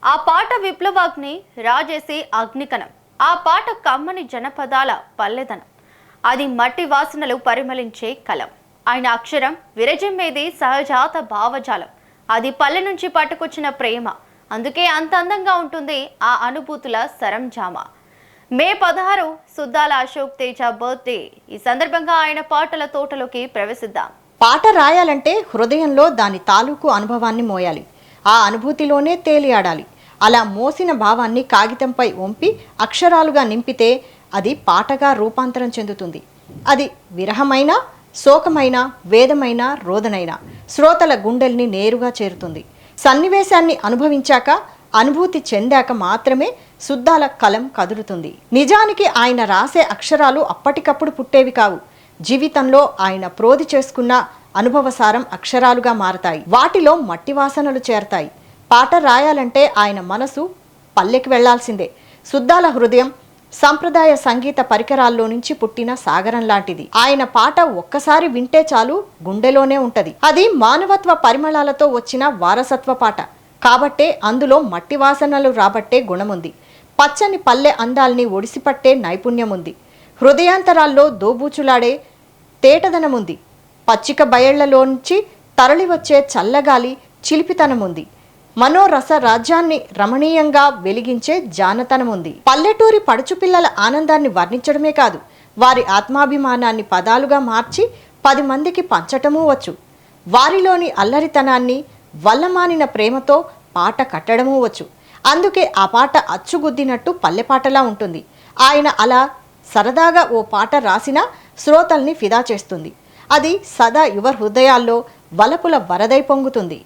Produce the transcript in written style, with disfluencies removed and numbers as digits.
ఆ పాట విప్లవాగ్ని రాజేసి అగ్నికణం. ఆ పాట కమ్మని జనపదాల పల్లెదనం. అది మట్టి వాసనలు పరిమళించే కలం. ఆయన అక్షరం విరజిమ్మేది సహజాత భావజాలం. అది పల్లె నుంచి పట్టుకొచ్చిన ప్రేమ. అందుకే అంత అందంగా ఉంటుంది ఆ అనుభూతుల సరంజామా. మే 16 సుద్దాల అశోక్ తేజ బర్త్డే. ఈ సందర్భంగా ఆయన పాటల తోటలోకి ప్రవేశిద్దాం. పాట రాయాలంటే హృదయంలో దాని తాలూకు అనుభవాన్ని మోయాలి. ఆ అనుభూతిలోనే తేలియాడాలి. అలా మోసిన భావాన్ని కాగితంపై వంపి అక్షరాలుగా నింపితే అది పాటగా రూపాంతరం చెందుతుంది. అది విరహమైన, శోకమైన, వేదమైన, రోదనైన శ్రోతల గుండెల్ని నేరుగా చేరుతుంది. సన్నివేశాన్ని అనుభవించాక, అనుభూతి చెందాక మాత్రమే సుద్దాల కలం కదులుతుంది. నిజానికి ఆయన రాసే అక్షరాలు అప్పటికప్పుడు పుట్టేవి కావు. జీవితంలో ఆయన ప్రోది చేసుకున్న అనుభవసారం అక్షరాలుగా మారతాయి. వాటిలో మట్టి వాసనలు చేరతాయి. పాట రాయాలంటే ఆయన మనసు పల్లెకి వెళ్లాల్సిందే. సుద్దాల హృదయం సంప్రదాయ సంగీత పరికరాల్లో నుంచి పుట్టిన సాగరం లాంటిది. ఆయన పాట ఒక్కసారి వింటే చాలు, గుండెలోనే ఉంటది. అది మానవత్వ పరిమళాలతో వచ్చిన వారసత్వ పాట కాబట్టే అందులో మట్టి వాసనలు రాబట్టే గుణముంది. పచ్చని పల్లె అందాల్ని ఒడిసిపట్టే నైపుణ్యముంది. హృదయాంతరాల్లో దోబూచులాడే తేటదనముంది. పచ్చిక బయళ్లలోంచి తరలివచ్చే చల్లగాలి చిలిపితనముంది. మనోరస రాజ్యాన్ని రమణీయంగా వెలిగించే జానతనముంది. పల్లెటూరి పడుచుపిల్లల ఆనందాన్ని వర్ణించడమే కాదు, వారి ఆత్మాభిమానాన్ని పదాలుగా మార్చి 10 మందికి పంచటమూ వచ్చు. వారిలోని అల్లరితనాన్ని వల్లమానిన ప్రేమతో పాట కట్టడమూ వచ్చు. అందుకే ఆ పాట అచ్చుగుద్దినట్టు పల్లెపాటలా ఉంటుంది. ఆయన అలా సరదాగా ఓ పాట రాసినా శ్రోతల్ని ఫిదా చేస్తుంది. అది సదా యువ హృదయాల్లో వలపుల వరదై పొంగుతుంది.